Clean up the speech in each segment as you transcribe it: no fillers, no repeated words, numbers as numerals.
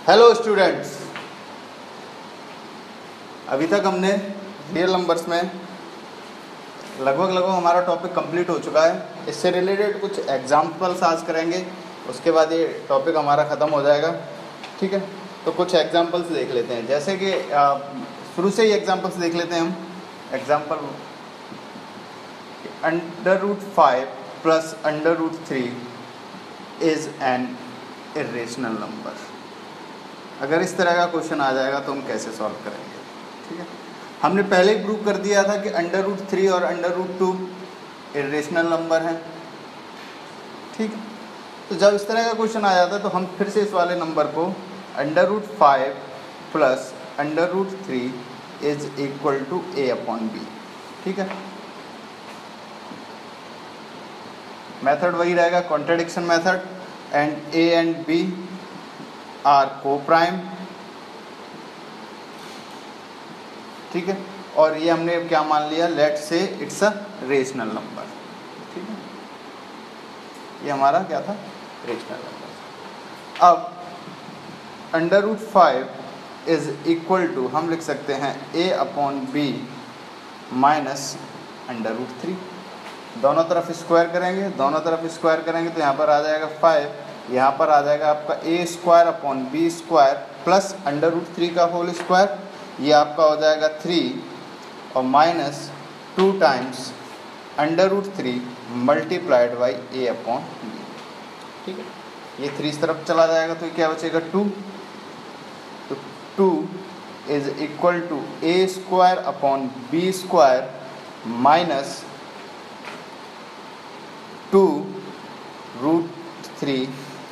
Hello students, अभी तक हमने रियल नंबर्स में लगभग हमारा टॉपिक कंप्लीट हो चुका है। इससे रिलेटेड कुछ एग्जाम्पल्स आज करेंगे, उसके बाद ये टॉपिक हमारा ख़त्म हो जाएगा। ठीक है, तो कुछ एग्जाम्पल्स देख लेते हैं। जैसे कि शुरू से ही एग्जाम्पल्स देख लेते हैं हम। Example √5 plus √3 is an irrational number. अगर इस तरह का क्वेश्चन आ जाएगा तो हम कैसे सॉल्व करेंगे। ठीक है, हमने पहले ही प्रूव कर दिया था कि √3 और √2 इरेशनल नंबर हैं। ठीक है, तो जब इस तरह का क्वेश्चन आ जाता है तो हम फिर से इस वाले नंबर को √5 plus √3 is equal to a/b। ठीक है, मेथड वही रहेगा, contradiction method, and a and b are coprime. ठीक है, और ये हमने क्या मान लिया, लेट से इट्स अ रेशनल नंबर। ठीक है, ये हमारा क्या था, रेशनल नंबर। अब √5 इज इक्वल टू हम लिख सकते हैं a/b माइनस √3। दोनों तरफ स्क्वायर करेंगे, तो यहाँ पर आ जाएगा 5, यहाँ पर आ जाएगा आपका a²/b² प्लस √3 का होल स्क्वायर, ये आपका हो जाएगा 3 और minus 2 times √3 multiplied by a/b। ठीक है, ये 3 इस तरफ चला जाएगा तो ये क्या बचेगा 2। तो 2 is equal to a²/b² minus 2√3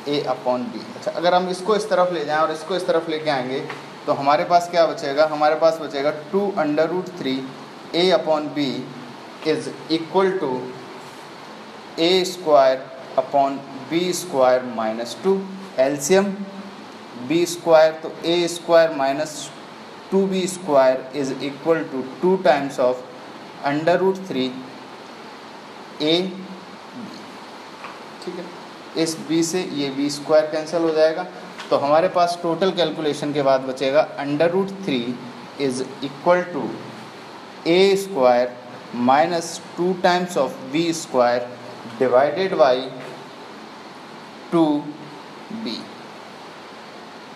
a/b। अच्छा, अगर हम इसको इस तरफ ले जाएं और इसको इस तरफ लेके आएंगे तो हमारे पास क्या बचेगा, हमारे पास बचेगा 2√3 a/b is equal to a²/b² minus 2। LCM b² तो a² minus 2b² is equal to 2 times of √3 a। ठीक है, इस b से ये b² कैंसिल हो जाएगा, तो हमारे पास टोटल कैलकुलेशन के बाद बचेगा √3 is equal to a² minus 2 times of b² divided by 2b,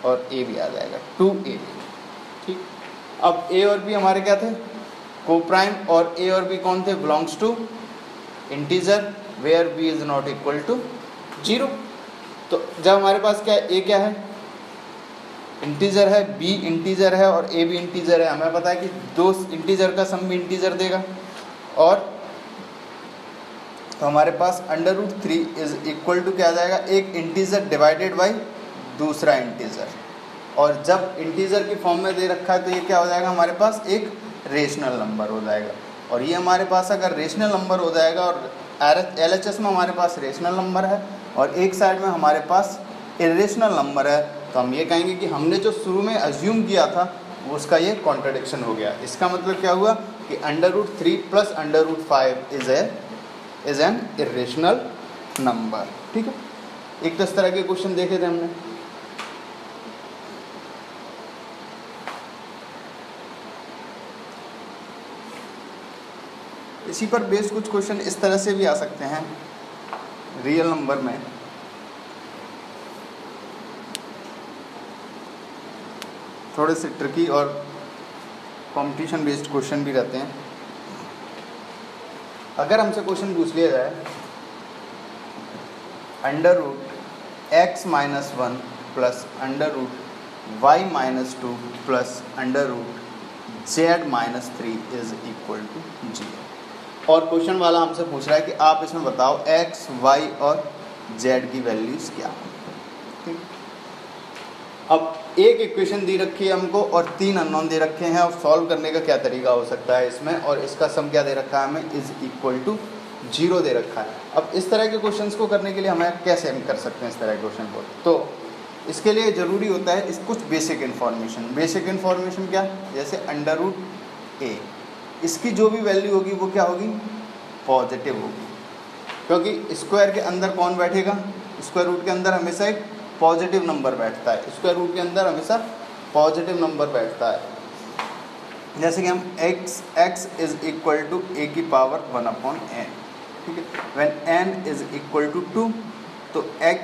और a भी आ जाएगा 2ab। ठीक, अब a और b हमारे क्या थे, कोप्राइम, और a और b कौन थे, belongs to integer where b is not equal to 0। तो जब हमारे पास क्या है, a क्या है, इंटीजर है, b इंटीजर है और a भी इंटीजर है, हमें पता है कि दो इंटीजर का सम भी इंटीजर देगा, और तो हमारे पास √3 इज इक्वल टू क्या आ जाएगा, एक इंटीजर डिवाइडेड बाई दूसरा इंटीजर, और जब इंटीजर की फॉर्म में दे रखा है तो ये क्या हो जाएगा, हमारे पास एक रेशनल नंबर हो जाएगा। और ये हमारे पास अगर रेशनल नंबर हो जाएगा और LHS में हमारे पास रेशनल नंबर है और एक साइड में हमारे पास इरेशनल नंबर है, तो हम ये कहेंगे कि हमने जो शुरू में अज्यूम किया था उसका ये कॉन्ट्रडिक्शन हो गया। इसका मतलब क्या हुआ कि √3 plus √5 is an irrational number. ठीक है, एक तो इस तरह के क्वेश्चन देखे थे हमने। इसी पर बेस्ड कुछ क्वेश्चन इस तरह से भी आ सकते हैं रियल नंबर में। थोड़े से ट्रिकी और कंपटीशन बेस्ड क्वेश्चन भी रहते हैं। अगर हमसे क्वेश्चन पूछ लिया जाए √x-1 plus √y-2 plus √z-3 is equal to 0, और क्वेश्चन वाला हमसे पूछ रहा है कि आप इसमें बताओ x, y और z की वैल्यूज़ क्या है। ठीक, अब एक इक्वेशन दी रखी है हमको और 3 अननोन दे रखे हैं, और सॉल्व करने का क्या तरीका हो सकता है इसमें, और इसका सम क्या दे रखा है हमें, इज इक्वल टू 0 दे रखा है। अब इस तरह के क्वेश्चंस को करने के लिए हमें कैसे हम कर सकते हैं इस तरह के क्वेश्चन को, तो इसके लिए ज़रूरी होता है इस कुछ बेसिक इन्फॉर्मेशन क्या, जैसे √a, इसकी जो भी वैल्यू होगी वो क्या होगी, पॉजिटिव होगी, क्योंकि स्क्वायर के अंदर कौन बैठेगा, स्क्वायर रूट के अंदर हमेशा एक पॉजिटिव नंबर बैठता है, स्क्वायर रूट के अंदर हमेशा पॉजिटिव नंबर बैठता है। जैसे कि हम x is equal to a की पावर 1/n, ठीक है। When n is equal to 2 तो x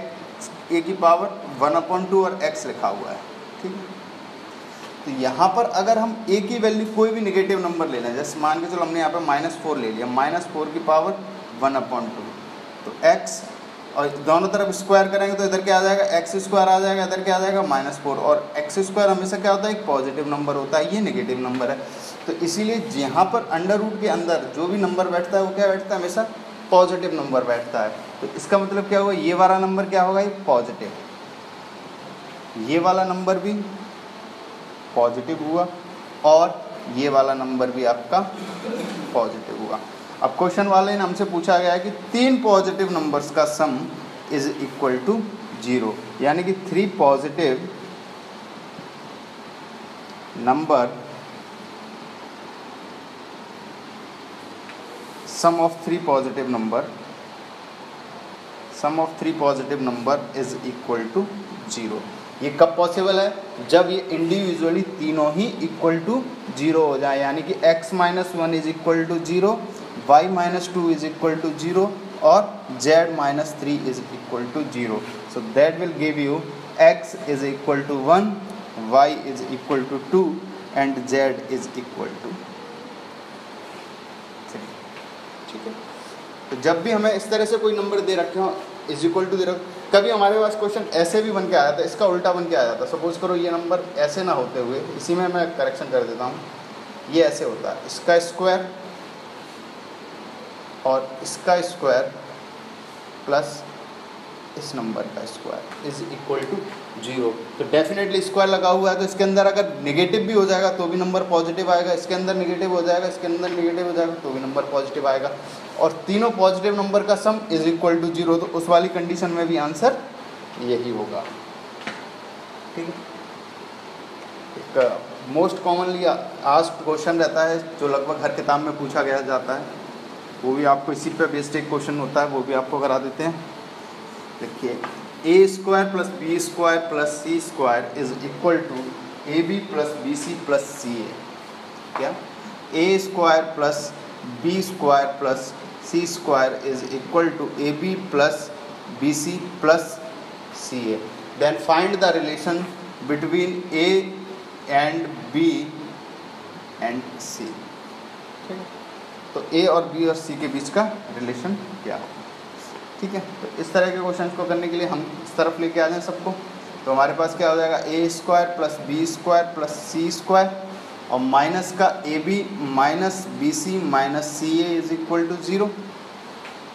a की पावर 1/2 और x लिखा हुआ है, ठीक है। तो यहाँ पर अगर हम a की वैल्यू कोई भी नेगेटिव नंबर ले लें, जैसे मान के चलो हमने यहाँ पर -4 ले लिया, -4 की पावर 1/2 तो x, और दोनों तरफ स्क्वायर करेंगे तो इधर क्या आ जाएगा, x स्क्वायर आ जाएगा, इधर क्या आ जाएगा -4, और x स्क्वायर हमेशा क्या होता है, एक पॉजिटिव नंबर होता है, ये नेगेटिव नंबर है। तो इसीलिए यहाँ पर अंडर रूट के अंदर जो भी नंबर बैठता है वो क्या बैठता है, हमेशा पॉजिटिव नंबर बैठता है। तो इसका मतलब क्या हुआ, ये वाला नंबर क्या होगा, ये पॉजिटिव, ये वाला नंबर भी पॉजिटिव हुआ और ये वाला नंबर भी आपका पॉजिटिव हुआ। अब क्वेश्चन वाले ने हमसे पूछा गया है कि 3 पॉजिटिव नंबर्स का सम इज इक्वल टू 0, यानी कि 3 positive number, sum of 3 positive number, sum of 3 positive number is equal to 0। ये कब पॉसिबल है, जब ये इंडिविजुअली तीनों ही इक्वल टू 0 हो जाए, यानी कि x - 1 is equal to 0, y - 2 is equal to 0 और z - 3 is equal to 0। So that will give you x is equal to 1, y is equal to 2 and z is equal to 3, ठीक है। तो जब भी हमें इस तरह से कोई नंबर दे रखे हो इज इक्वल टू दे रखे, कभी हमारे पास क्वेश्चन ऐसे भी बन के आया था, इसका उल्टा बन के आया था। सपोज करो ये नंबर ऐसे ना होते हुए, इसी में मैं करेक्शन कर देता हूँ, ये ऐसे होता है, इसका स्क्वायर और इसका स्क्वायर प्लस इस नंबर का स्क्वायर इज इक्वल टू 0। तो डेफिनेटली स्क्वायर लगा हुआ है, तो इसके अंदर अगर नेगेटिव भी हो जाएगा तो भी नंबर पॉजिटिव आएगा, इसके अंदर नेगेटिव हो जाएगा, इसके अंदर नेगेटिव हो जाएगा तो भी नंबर पॉजिटिव आएगा, और तीनों पॉजिटिव नंबर का सम इज इक्वल टू 0। तो उस वाली कंडीशन में भी आंसर यही होगा, ठीक है। एक मोस्ट कॉमनली आस्क्ड क्वेश्चन रहता है जो लगभग हर किताब में पूछा गया जाता है, वो भी आपको इसी पे बेस्ड एक क्वेश्चन होता है, वो भी आपको करा देते हैं। देखिए, a square plus B square plus C square is equal to A B plus B C plus C A. क्या, a square plus B square plus C square is equal to A B plus B C plus C A. Then find the relation between A and B and C. ठीक है, तो ए और B और सी के बीच का relation क्या होगा। ठीक है, तो इस तरह के क्वेश्चन को करने के लिए हम इस तरफ लेके आ जाएं सबको। तो हमारे पास क्या हो जाएगा, A square plus B square plus C square और माइनस का A B minus B C minus C A is equal to 0।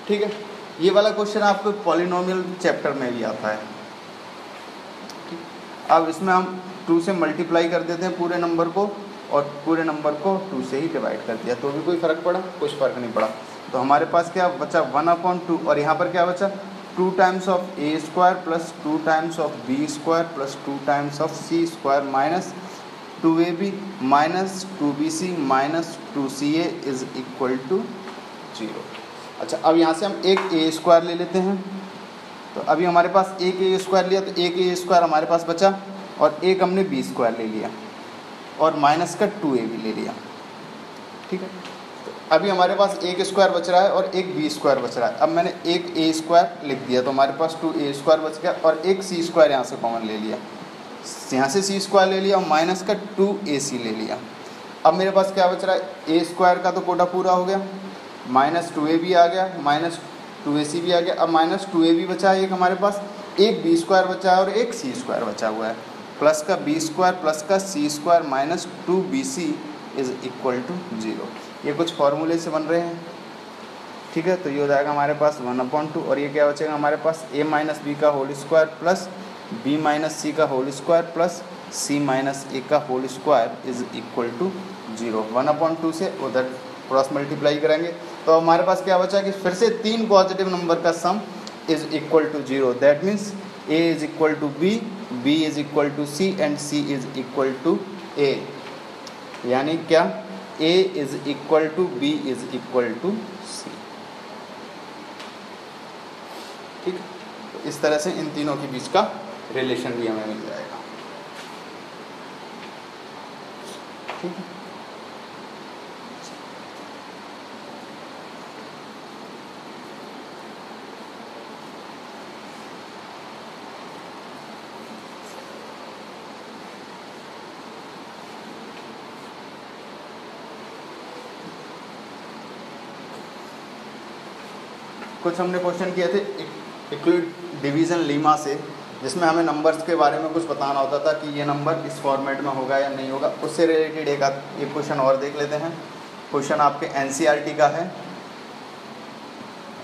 ठीक है, ये वाला क्वेश्चन आपको पॉलिनोमियल चैप्टर में भी आता है। ठीक, अब इसमें हम 2 से मल्टीप्लाई कर देते हैं पूरे नंबर को और पूरे नंबर को 2 से ही डिवाइड कर दिया, तो भी कोई फ़र्क पड़ा? कुछ फ़र्क नहीं पड़ा। तो हमारे पास क्या बचा 1/2 और यहाँ पर क्या बचा 2 times of a square plus 2 times of b square plus 2 times of c square minus 2ab minus 2bc minus 2ca is equal to 0। अच्छा, अब यहाँ से हम एक ए स्क्वायर ले लेते हैं। तो अभी हमारे पास एक ए स्क्वायर लिया तो एक ए स्क्वायर हमारे पास बचा और एक हमने बी स्क्वायर ले लिया और माइनस का 2ab ले लिया। ठीक है, तो अभी हमारे पास एक स्क्वायर बच रहा है और एक बी स्क्वायर बच रहा है। अब मैंने एक ए स्क्वायर लिख दिया तो हमारे पास 2a स्क्वायर बच गया और एक सी स्क्वायर यहाँ से कॉमन ले लिया, यहाँ से सी स्क्वायर ले लिया और माइनस का 2ac ले लिया। अब मेरे पास क्या बच रहा है, ए स्क्वायर का तो कोटा पूरा हो गया, माइनस 2ab आ गया, माइनस 2ac भी आ गया। अब माइनस 2ab बचा है एक हमारे पास, एक बी स्क्वायर बचा है और एक सी स्क्वायर बचा हुआ है, प्लस का बी स्क्वायर प्लस का C square minus 2bc is equal to 0। ये कुछ फॉर्मूले से बन रहे हैं। ठीक है, तो ये हो जाएगा हमारे पास 1/2 और ये क्या बचेगा हमारे पास a माइनस बी का whole square plus b minus C का whole square plus c minus A का whole square is equal to 0। 1/2 से उधर क्रॉस मल्टीप्लाई करेंगे तो हमारे पास क्या बचा कि फिर से 3 पॉजिटिव नंबर का sum is equal to 0। That means a is equal to b, b is equal to c and c is equal to a। यानी क्या, a is equal to b is equal to c। ठीक, तो इस तरह से इन तीनों के बीच का रिलेशन भी हमें मिल जाएगा। ठीक है, कुछ हमने क्वेश्चन किए थे इक्विड डिवीज़न लीमा से, जिसमें हमें नंबर्स के बारे में कुछ बताना होता था कि ये नंबर इस फॉर्मेट में होगा या नहीं होगा। उससे रिलेटेड एक क्वेश्चन और देख लेते हैं। क्वेश्चन आपके एनसीईआरटी का है,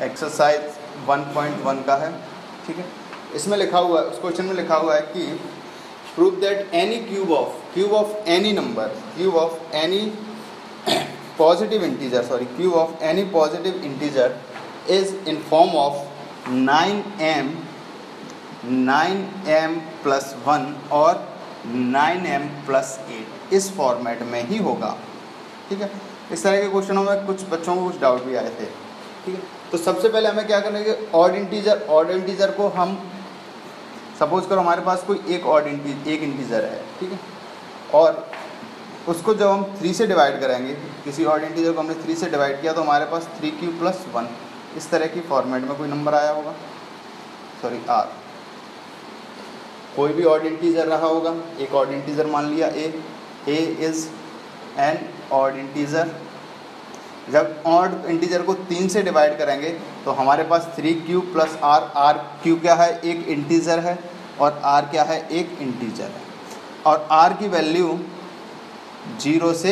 एक्सरसाइज 1.1 का है। ठीक है, इसमें लिखा हुआ है, उस क्वेश्चन में लिखा हुआ है कि prove that any cube of any number, cube of any positive integer is in form of 9m plus 1 और 9m plus 8 इस फॉर्मेट में ही होगा। ठीक है, इस तरह के क्वेश्चनों में कुछ बच्चों को कुछ डाउट भी आए थे। ठीक है, तो सबसे पहले हमें क्या करना है, ऑड इंटीजर को हम सपोज करो हमारे पास कोई एक इंटीजर है। ठीक है, और उसको जब हम 3 से डिवाइड करेंगे, किसी ऑड इंटीजर को हमने 3 से डिवाइड किया तो हमारे पास 3q plus 1 इस तरह की फॉर्मेट में कोई नंबर आया होगा, सॉरी r। कोई भी ऑड इंटीजर रहा होगा, एक ऑड इंटीजर मान लिया a is an odd integer. जब ऑड इंटीजर को 3 से डिवाइड करेंगे तो हमारे पास 3q plus r q क्या है, एक इंटीजर है, और r क्या है, एक इंटीजर है, और r की वैल्यू 0 से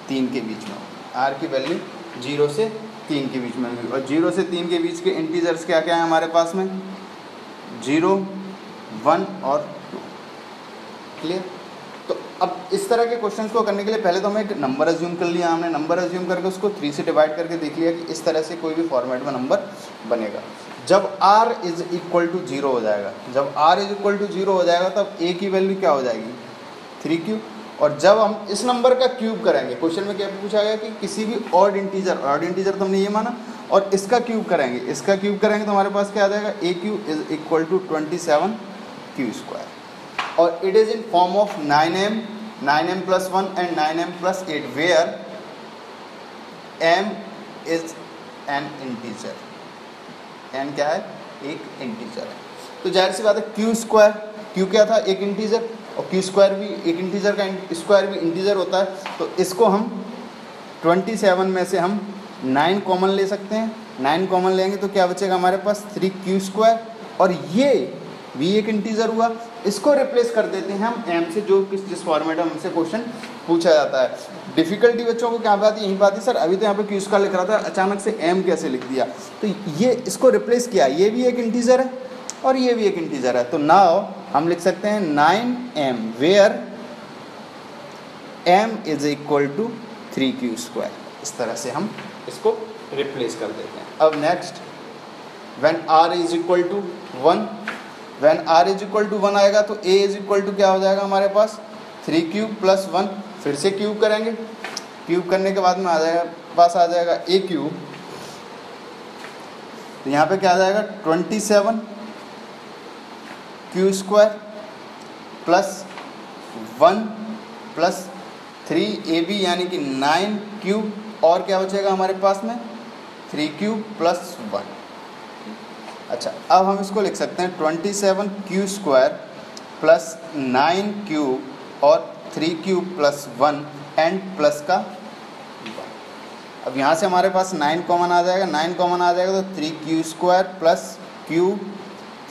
3 के बीच में, r की वैल्यू 0 से 3 के बीच में होगी। और 0 से 3 के बीच के इंटीजर्स क्या क्या हैं हमारे पास में, 0, 1 और 2। क्लियर। तो अब इस तरह के क्वेश्चंस को करने के लिए पहले तो हमें एक नंबर अज्यूम कर लिया, हमने नंबर अज्यूम करके उसको 3 से डिवाइड करके देख लिया कि इस तरह से कोई भी फॉर्मेट में नंबर बनेगा। जब r इज इक्वल टू 0 हो जाएगा, जब r इज इक्वल टू 0 हो जाएगा तब a की वैल्यू क्या हो जाएगी, 3q। और जब हम इस नंबर का क्यूब करेंगे, क्वेश्चन में क्या पूछा गया कि किसी भी ऑड इंटीजर तो हमने ये माना, और इसका क्यूब करेंगे तो हमारे पास क्या आ जाएगा, AQ is equal to 27q², और it is in form of 9m plus 1 and 9m plus 8 where m is an integer. n क्या है, एक इंटीजर है। तो जाहिर सी बात है q क्या था, एक इंटीजर, और q² भी एक इंटीजर का स्क्वायर भी इंटीजर होता है। तो इसको हम 27 में से हम 9 कॉमन ले सकते हैं, 9 कॉमन लेंगे तो क्या बचेगा हमारे पास, 3q², और ये भी एक इंटीजर हुआ। इसको रिप्लेस कर देते हैं हम m से, जो जिस फॉर्मेट में हमसे क्वेश्चन पूछा जाता है। डिफ़िकल्टी बच्चों को क्या बात है, यही बात है सर, अभी तो यहाँ पे q² लिख रहा था, अचानक से m कैसे लिख दिया। तो ये इसको रिप्लेस किया, ये भी एक इंटीजर है और ये भी एक इंटीजर है। तो नाउ हम लिख सकते हैं 9m where m is equal to 3q²। इस तरह से हम इसको रिप्लेस कर देते हैं। अब next, when r is equal to 1, when r is equal to 1 आएगा तो a इज इक्वल टू क्या हो जाएगा हमारे पास, 3q plus 1। फिर से क्यूब करेंगे, क्यूब करने के बाद में आ जाएगा AQ। तो यहाँ पे क्या आ जाएगा, 27q² प्लस 1 प्लस 3ab यानी कि 9q, और क्या बचेगा हमारे पास में, 3q plus 1। अच्छा, अब हम इसको लिख सकते हैं 27q² प्लस 9q और 3q plus 1 एंड प्लस का 1। अब यहाँ से हमारे पास 9 कॉमन आ जाएगा, 9 कॉमन आ जाएगा तो 3q² plus q,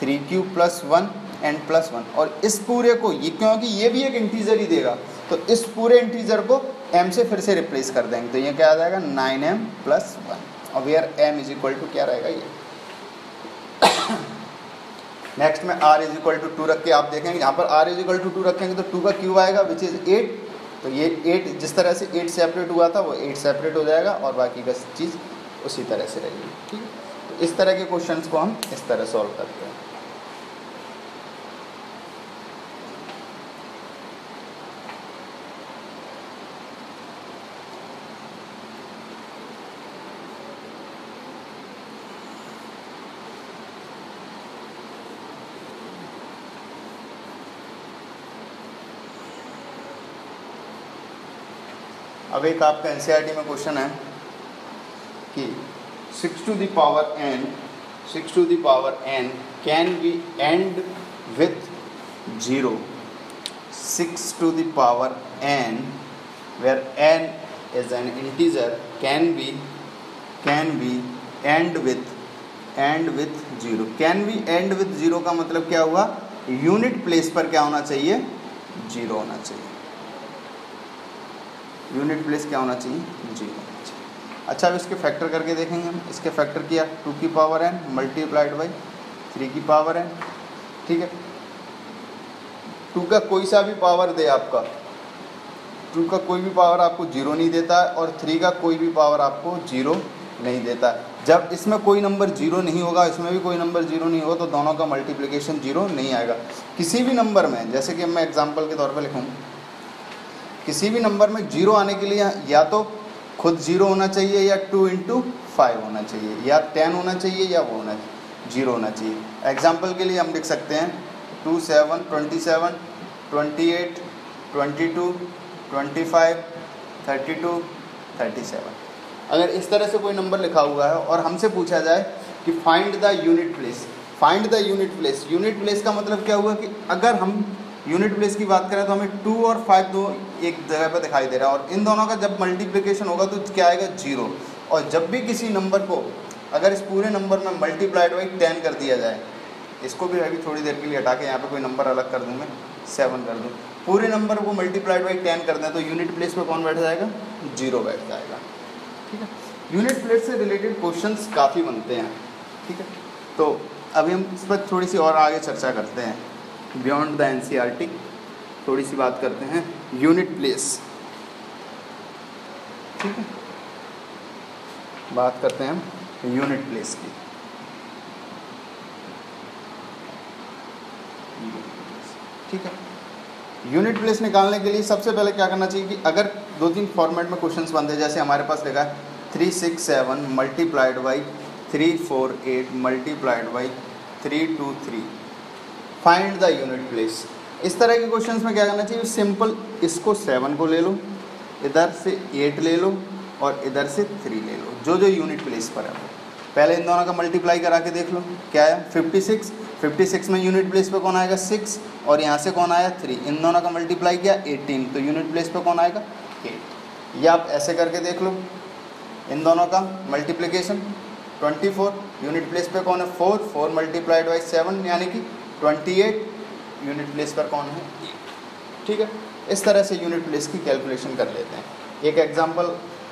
3q plus 1 and plus 1। और इस पूरे को, ये क्योंकि ये भी एक इंटीजर ही देगा, तो इस पूरे इंटीजर को m से फिर से रिप्लेस कर देंगे। तो ये क्या आ जाएगा, 9m plus 1, और where m is equal to क्या रहेगा, ये। नेक्स्ट में r इज इक्वल टू 2 रख के आप देखेंगे, यहाँ पर r इज इक्वल टू 2 रखेंगे तो 2 का क्यूब आएगा विच इज़ 8। तो ये 8 जिस तरह से 8 सेपरेट हुआ था वो 8 सेपरेट हो जाएगा, और बाकी का चीज़ उसी तरह से रहेगी। ठीक है, तो इस तरह के क्वेश्चंस को हम इस तरह सॉल्व करते हैं। अब एक आपका एनसीईआरटी में क्वेश्चन है कि 6 to the power n can be end with 0. 6 to the power n, where n is an integer, can be end with 0. Can be end with 0 का मतलब क्या हुआ? यूनिट प्लेस पर क्या होना चाहिए? 0 होना चाहिए। यूनिट प्लेस क्या होना चाहिए? 0 होना चाहिए। अच्छा, अब इसके फैक्टर करके देखेंगे हम। इसके फैक्टर किया 2 की पावर n मल्टीप्लाइड बाई 3 की पावर n, ठीक है। 2 का कोई सा भी पावर दे आपका, 2 का कोई भी पावर आपको 0 नहीं देता है, और 3 का कोई भी पावर आपको 0 नहीं देता है। जब इसमें कोई नंबर 0 नहीं होगा, इसमें भी कोई नंबर 0 नहीं होगा, तो दोनों का मल्टीप्लिकेशन 0 नहीं आएगा। किसी भी नंबर में, जैसे कि मैं एग्जांपल के तौर पर लिखूँ, किसी भी नंबर में 0 आने के लिए या तो खुद 0 होना चाहिए, या 2 × 5 होना चाहिए, या 10 होना चाहिए, या वो होना 0 होना चाहिए। एग्जाम्पल के लिए हम लिख सकते हैं 2 7 27 28 22 25 32 37। अगर इस तरह से कोई नंबर लिखा हुआ है और हमसे पूछा जाए कि find the unit place, unit place का मतलब क्या हुआ कि अगर हम यूनिट प्लेस की बात करें तो हमें 2 और 5 दो एक जगह पर दिखाई दे रहा है, और इन दोनों का जब मल्टीप्लिकेशन होगा तो क्या आएगा? 0। और जब भी किसी नंबर को अगर इस पूरे नंबर में मल्टीप्लाइड बाई 10 कर दिया जाए, इसको भी अभी थोड़ी देर के लिए हटा के यहाँ पे कोई नंबर अलग कर दूँ, मैं 7 कर दूँ, पूरे नंबर को मल्टीप्लाइड बाई 10 कर दें तो यूनिट प्लेस पे कौन बैठ जाएगा? 0 बैठ जाएगा, ठीक है। यूनिट प्लेस से रिलेटेड क्वेश्चंस काफ़ी बनते हैं, ठीक है। तो अभी हम इस पर थोड़ी सी और आगे चर्चा करते हैं। बियॉन्ड द एनसीईआरटी थोड़ी सी बात करते हैं यूनिट प्लेस, ठीक है। बात करते हैं हम यूनिट प्लेस की। ठीक है, यूनिट प्लेस निकालने के लिए सबसे पहले क्या करना चाहिए कि अगर 2-3 फॉर्मेट में क्वेश्चंस बनते हैं, जैसे हमारे पास लिखा है 367 multiplied by 348 multiplied by 323, find the unit place. इस तरह के क्वेश्चंस में क्या करना चाहिए? सिंपल इसको 7 को ले लो, इधर से 8 ले लो, और इधर से 3 ले लो, जो जो यूनिट प्लेस पर है वो। पहले इन दोनों का मल्टीप्लाई करा के देख लो क्या है? 56 में यूनिट प्लेस पे कौन आएगा? 6, और यहाँ से कौन आया? 3। इन दोनों का मल्टीप्लाई किया 18, तो यूनिट प्लेस पे कौन आएगा? 8। या आप ऐसे करके देख लो, इन दोनों का मल्टीप्लिकेशन 24, यूनिट प्लेस पे कौन है? 4 मल्टीप्लाइड बाई 7 यानी कि 28, यूनिट प्लेस पर कौन है? 8, ठीक है। इस तरह से यूनिट प्लेस की कैलकुलेशन कर लेते हैं।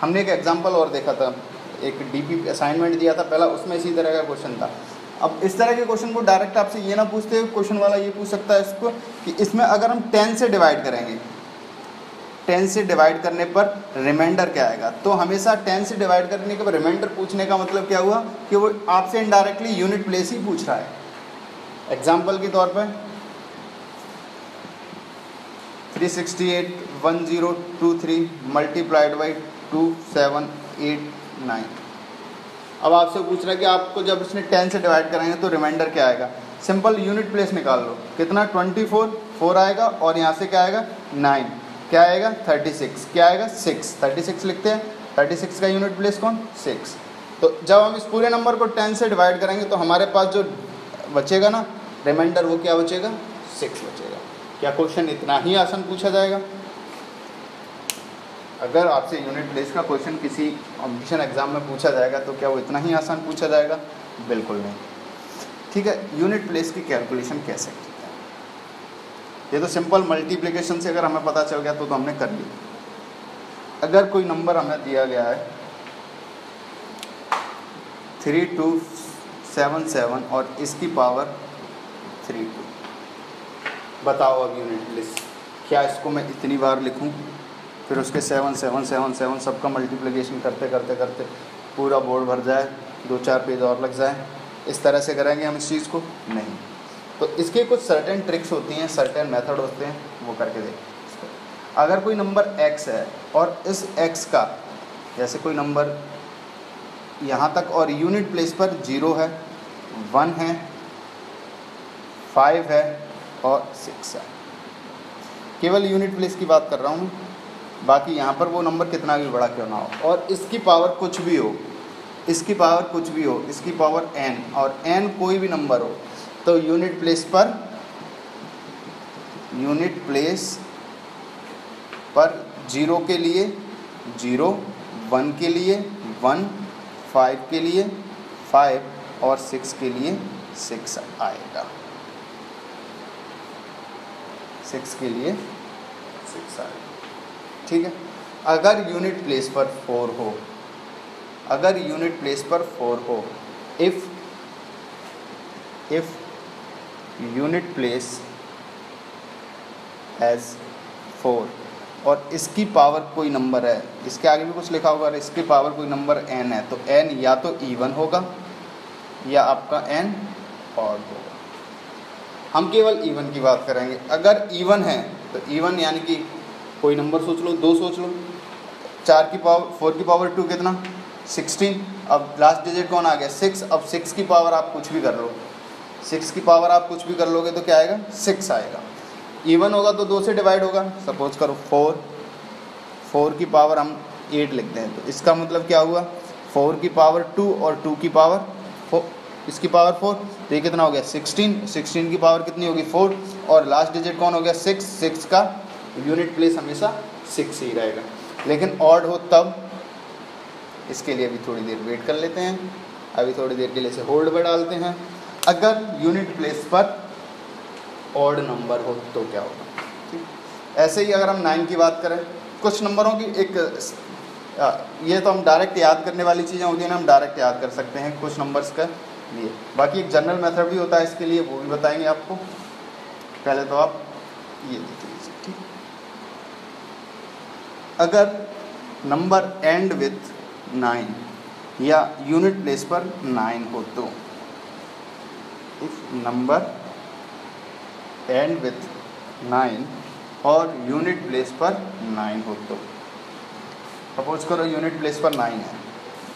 हमने एक एग्जाम्पल और देखा था, एक डीपी असाइनमेंट दिया था पहला, उसमें इसी तरह का क्वेश्चन था। अब इस तरह के क्वेश्चन को डायरेक्ट आपसे ये ना पूछते हुए क्वेश्चन वाला ये पूछ सकता है इसको कि इसमें अगर हम 10 से डिवाइड करेंगे, 10 से डिवाइड करने पर रिमाइंडर क्या आएगा? तो हमेशा 10 से डिवाइड करने के बाद रिमाइंडर पूछने का मतलब क्या हुआ कि वो आपसे इनडायरेक्टली यूनिट प्लेस ही पूछ रहा है। एग्जाम्पल के तौर पर 368 1023 मल्टीप्लाइड बाई 2789। अब आपसे पूछ रहा है कि आपको जब इसने 10 से डिवाइड करेंगे तो रिमाइंडर क्या आएगा? सिंपल यूनिट प्लेस निकाल लो, कितना? 24, 4 आएगा, और यहाँ से क्या आएगा? 9, क्या आएगा? 36, क्या आएगा? 6, 36 लिखते हैं। 36 का यूनिट प्लेस कौन? 6। तो जब हम इस पूरे नंबर को 10 से डिवाइड करेंगे तो हमारे पास जो बचेगा ना रिमाइंडर, वो क्या बचेगा? 6 बचेगा। क्या क्वेश्चन इतना ही आसान पूछा जाएगा? अगर आपसे यूनिट प्लेस का क्वेश्चन किसी कॉम्पिटिशन एग्जाम में पूछा जाएगा तो क्या वो इतना ही आसान पूछा जाएगा? बिल्कुल नहीं, ठीक है। यूनिट प्लेस की कैलकुलेशन कैसे करते हैं? ये तो सिंपल मल्टीप्लिकेशन से अगर हमें पता चल गया तो हमने कर लिया। अगर कोई नंबर हमें दिया गया है 3277 और इसकी पावर 32, बताओ अब यूनिट प्लेस क्या? इसको मैं इतनी बार लिखूं, फिर उसके 7 7 7 7 सबका मल्टीप्लिकेशन करते करते करते पूरा बोर्ड भर जाए, 2-4 पेज और लग जाए? इस तरह से करेंगे हम इस चीज़ को? नहीं। तो इसके कुछ सर्टेन ट्रिक्स होती हैं, सर्टेन मेथड होते हैं, वो करके देखिए। अगर कोई नंबर x है और इस x का, जैसे कोई नंबर यहाँ तक और यूनिट प्लेस पर 0 है, 1 है, 5 है और 6 है, केवल यूनिट प्लेस की बात कर रहा हूँ। बाकी यहाँ पर वो नंबर कितना भी बड़ा क्यों ना हो, और इसकी पावर कुछ भी हो, इसकी पावर कुछ भी हो, इसकी पावर n और n कोई भी नंबर हो, तो यूनिट प्लेस पर 0 के लिए 0, 1 के लिए 1, 5 के लिए 5 और 6 के लिए 6 आएगा, 6 के लिए 6 आएगा। ठीक है। अगर यूनिट प्लेस पर 4 हो, अगर यूनिट प्लेस पर 4 हो, इफ यूनिट प्लेस हैज़ 4 और इसकी पावर कोई नंबर है, इसके आगे भी कुछ लिखा होगा, और इसकी पावर कोई नंबर n है, तो n या तो इवन होगा या आपका n ऑड होगा। हम केवल इवन की बात करेंगे। अगर इवन है तो इवन यानी कि कोई नंबर सोच लो, 2 सोच लो, 4 की पावर 2 कितना 16, अब लास्ट डिजिट कौन आ गया 6, अब 6 की पावर आप कुछ भी कर लो, 6 की पावर आप कुछ भी कर लोगे तो क्या आएगा 6 आएगा। इवन होगा तो 2 से डिवाइड होगा, सपोज करो 4 की पावर हम 8 लिखते हैं, तो इसका मतलब क्या हुआ 4 की पावर 2 और 2 की पावर 4, इसकी पावर 4, तो ये कितना हो गया 16 की पावर कितनी होगी 4, और लास्ट डिजिट कौन हो गया 6 का यूनिट प्लेस हमेशा 6 ही रहेगा। लेकिन ऑड हो तब, इसके लिए अभी थोड़ी देर वेट कर लेते हैं, अभी थोड़ी देर के लिए इसे होल्ड पर डालते हैं। अगर यूनिट प्लेस पर ऑड नंबर हो तो क्या होगा। ठीक, ऐसे ही अगर हम 9 की बात करें, कुछ नंबरों की एक ये तो हम डायरेक्ट याद करने वाली चीज़ें होती हैं ना, हम डायरेक्ट याद कर सकते हैं कुछ नंबर्स के लिए। बाकी एक जनरल मेथड भी होता है इसके लिए, वो भी बताएंगे आपको। पहले तो आप ये देख लीजिए। ठीक, अगर नंबर एंड विथ 9 या यूनिट प्लेस पर 9 हो तो, इफ नंबर एंड विथ 9 और यूनिट प्लेस पर 9 हो तो, सपोज करो यूनिट प्लेस पर 9 है,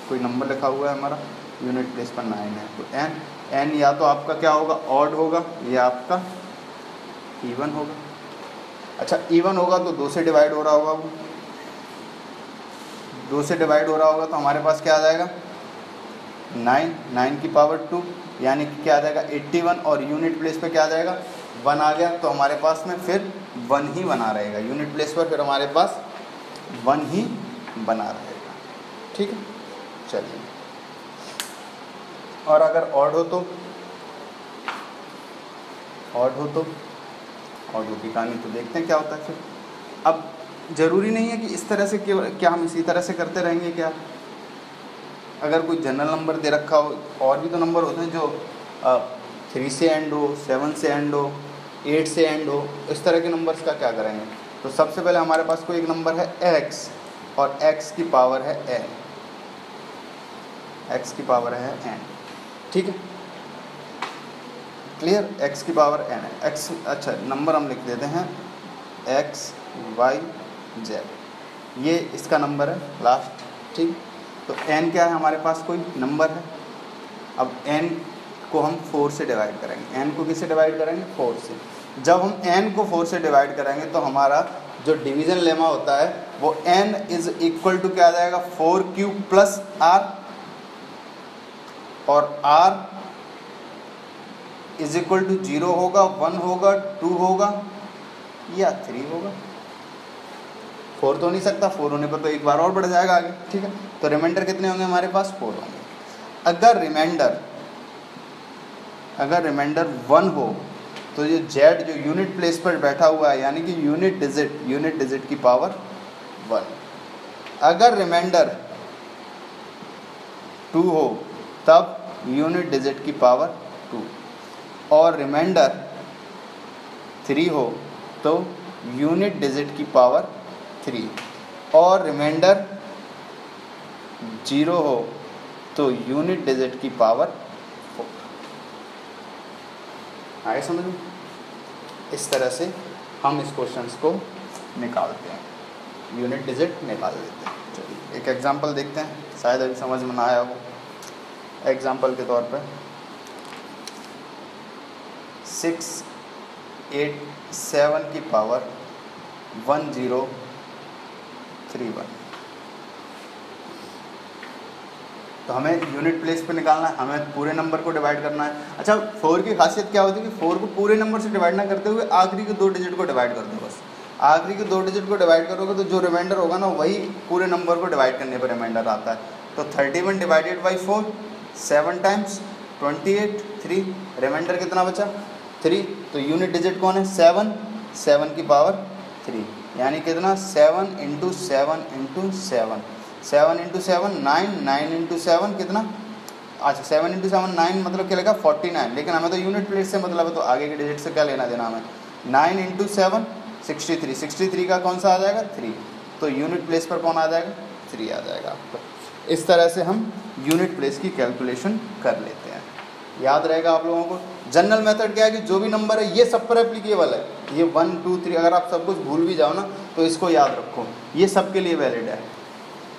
कोई नंबर लिखा हुआ है हमारा, यूनिट प्लेस पर 9 है, तो एन या तो आपका क्या होगा ऑड होगा या आपका इवन होगा। अच्छा, इवन होगा तो 2 से डिवाइड हो रहा होगा, वो 2 से डिवाइड हो रहा होगा तो हमारे पास क्या आ जाएगा 9 की पावर 2 यानी कि क्या आ जाएगा 81, और यूनिट प्लेस पे क्या आ जाएगा 1 आ गया, तो हमारे पास में फिर 1 ही बना रहेगा, यूनिट प्लेस पर फिर हमारे पास 1 ही बना रहेगा। ठीक है, चलिए। और अगर ऑड हो तो, ऑड की कहानी तो देखते हैं क्या होता है फिर। अब ज़रूरी नहीं है कि इस तरह से क्या हम इसी तरह से करते रहेंगे क्या। अगर कोई जनरल नंबर दे रखा हो, और भी तो नंबर होते हैं जो 3 से एंड हो, 7 से एंड हो, 8 से एंड हो, इस तरह के नंबर्स का क्या करेंगे। तो सबसे पहले हमारे पास कोई एक नंबर है x और x की पावर है n, x की पावर है n। ठीक है, क्लियर, x की पावर n है x। अच्छा, नंबर हम लिख देते हैं x y z, ये इसका नंबर है लास्ट। ठीक, तो n क्या है हमारे पास कोई नंबर है। अब n को हम 4 से डिवाइड करेंगे, n को किससे डिवाइड करेंगे 4 से। जब हम n को 4 से डिवाइड करेंगे तो हमारा जो डिवीज़न लेमा होता है वो n इज इक्वल टू क्या आ जाएगा 4 प्लस r, और r इज इक्वल टू 0 होगा, 1 होगा, 2 होगा या 3 होगा। 4 तो नहीं सकता, 4 होने पर तो एक बार और बढ़ जाएगा आगे। ठीक है, तो रिमाइंडर कितने होंगे हमारे पास 4 होंगे। अगर रिमाइंडर 1 हो तो ये z जो यूनिट प्लेस पर बैठा हुआ है यानी कि यूनिट डिजिट की पावर 1। अगर रिमाइंडर 2 हो तब यूनिट डिजिट की पावर 2, और रिमाइंडर 3 हो तो यूनिट डिजिट की पावर 3, और रिमाइंडर 0 हो तो यूनिट डिजिट की पावर 4। आगे समझ में? इस तरह से हम इस क्वेश्चंस को निकालते हैं, यूनिट डिजिट निकाल देते हैं। चलिए एक एग्जांपल देखते हैं, शायद अभी समझ में ना आया हो। एग्जांपल के तौर पर 687 की पावर 10 31। तो हमें यूनिट प्लेस पे निकालना है, हमें पूरे नंबर को डिवाइड करना है। अच्छा 4 की खासियत क्या होती है कि 4 को पूरे नंबर से डिवाइड ना करते हुए आखिरी के 2 डिजिट को डिवाइड कर दो बस। आखिरी के 2 डिजिट को डिवाइड करोगे तो जो रिमाइंडर होगा ना वही पूरे नंबर को डिवाइड करने पर रिमाइंडर आता है। तो 31 डिवाइडेड बाई 4 7 टाइम्स 28 3, रिमाइंडर कितना बचा 3। तो यूनिट डिजिट कौन है 7, 7 की पावर 3 यानी कितना 7 इंटू 7 इंटू 7, 7 इंटू 7 9, 9 इंटू 7 कितना, अच्छा 7 इंटू 7 9 मतलब क्या लगा 49, लेकिन हमें तो यूनिट प्लेस से मतलब है तो आगे के डिजिट से क्या लेना देना हमें। 9 इंटू 7 63, 63 का कौन सा आ जाएगा 3, तो यूनिट प्लेस पर कौन आ जाएगा 3 आ जाएगा आपको। इस तरह से हम यूनिट प्लेस की कैलकुलेशन कर लेते हैं, याद रहेगा आप लोगों को। जनरल मेथड क्या है कि जो भी नंबर है ये सब पर एप्लीकेबल है, ये 1 2 3 अगर आप सब कुछ भूल भी जाओ ना तो इसको याद रखो, ये सब के लिए वैलिड है,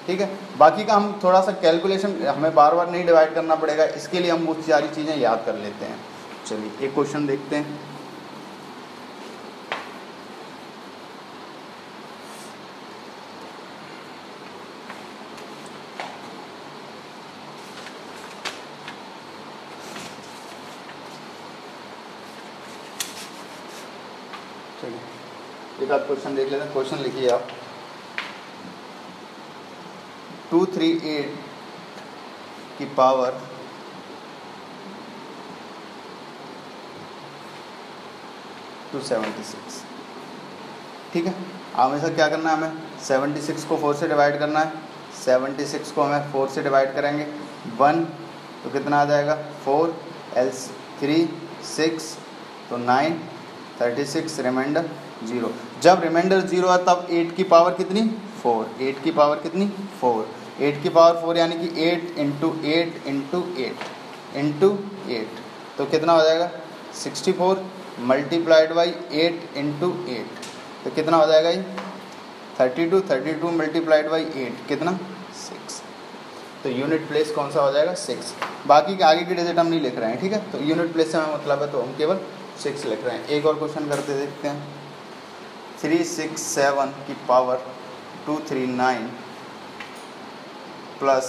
ठीक है। बाकी का हम थोड़ा सा कैलकुलेशन हमें बार बार नहीं डिवाइड करना पड़ेगा, इसके लिए हम वो सारी चीज़ें याद कर लेते हैं। चलिए एक क्वेश्चन देखते हैं। चलिए एक आध क्वेश्चन देख लेते हैं। क्वेश्चन लिखिए आप। 238 की पावर 276, ठीक है। हमेशा क्या करना है हमें 76 को 4 से डिवाइड करना है, 76 को हमें 4 से डिवाइड करेंगे 1 तो कितना आ जाएगा 4 एल्स 3 6 तो 9 36 रिमाइंडर 0। जब रिमाइंडर 0 है तब 8 की पावर कितनी 4, 8 की पावर कितनी 4, 8 की पावर 4 यानी कि 8 इंटू 8 इंटू 8 इंटू 8 तो कितना हो जाएगा 64 मल्टीप्लाइड बाई 8 इंटू 8 तो कितना हो जाएगा ये 32, 32 मल्टीप्लाइड बाई 8 कितना 6। तो यूनिट प्लेस कौन सा हो जाएगा 6। बाकी के आगे के डिजिट हम नहीं लिख रहे हैं, ठीक है। तो यूनिट प्लेस से हमें मतलब है तो हम केवल 6 लिख रहे हैं। एक और क्वेश्चन करते देखते हैं। 367 की पावर 239 प्लस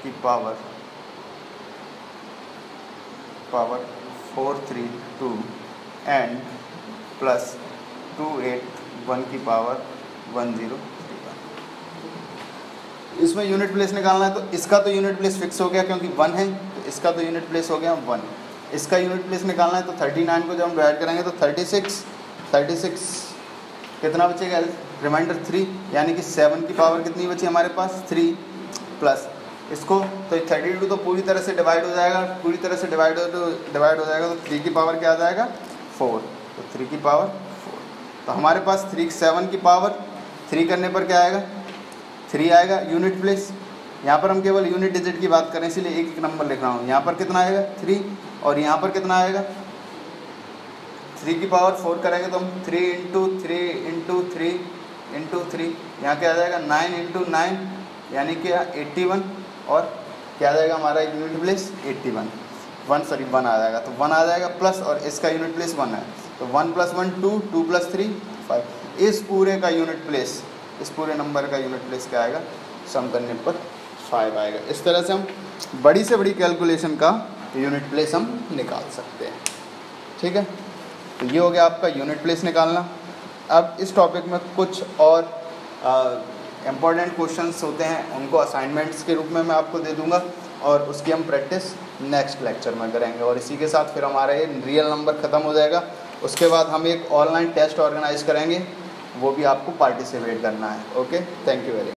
की पावर 432 एंड प्लस 281 की पावर 1031। इसमें यूनिट प्लेस निकालना है तो इसका तो यूनिट प्लेस फिक्स हो गया क्योंकि 1 है, तो इसका तो यूनिट प्लेस हो गया 1। इसका यूनिट प्लेस निकालना है तो 39 को जब हम डिवाइड करेंगे तो 36 कितना बचेगा रिमाइंडर 3 यानी कि 7 की पावर कितनी बची हमारे पास 3 प्लस इसको तो 32 तो पूरी तरह से डिवाइड हो जाएगा, पूरी तरह से डिवाइड हो जाएगा तो 3 की पावर क्या आ जाएगा 4, तो 3 की पावर 4। तो हमारे पास 7 की पावर 3 करने पर क्या आएगा 3 आएगा यूनिट प्लेस। यहाँ पर हम केवल यूनिट डिजिट की बात करें इसलिए एक नंबर लिख रहा हूँ। यहाँ पर कितना आएगा 3 और यहाँ पर कितना आएगा 3 की पावर 4 करेंगे तो हम 3 इंटू 3 इंटू 3 इंटू 3 यहाँ क्या आ जाएगा 9 इंटू 9 यानी कि 81 और क्या आ जाएगा हमारा यूनिट प्लेस 81 1 आ जाएगा तो 1 आ जाएगा प्लस और इसका यूनिट प्लेस 1 है तो 1 + 1 2 2 + 3 5। इस पूरे का यूनिट प्लेस, इस पूरे नंबर का यूनिट प्लेस क्या आएगा सम करने पर 5 आएगा। इस तरह से हम बड़ी से बड़ी कैलकुलेशन का यूनिट प्लेस हम निकाल सकते हैं, ठीक है। तो ये हो गया आपका यूनिट प्लेस निकालना। अब इस टॉपिक में कुछ और इम्पॉर्टेंट क्वेश्चंस होते हैं, उनको असाइनमेंट्स के रूप में मैं आपको दे दूंगा और उसकी हम प्रैक्टिस नेक्स्ट लेक्चर में करेंगे और इसी के साथ फिर हमारा ये रियल नंबर ख़त्म हो जाएगा। उसके बाद हम एक ऑनलाइन टेस्ट ऑर्गेनाइज करेंगे, वो भी आपको पार्टिसिपेट करना है। Okay, thank you very much.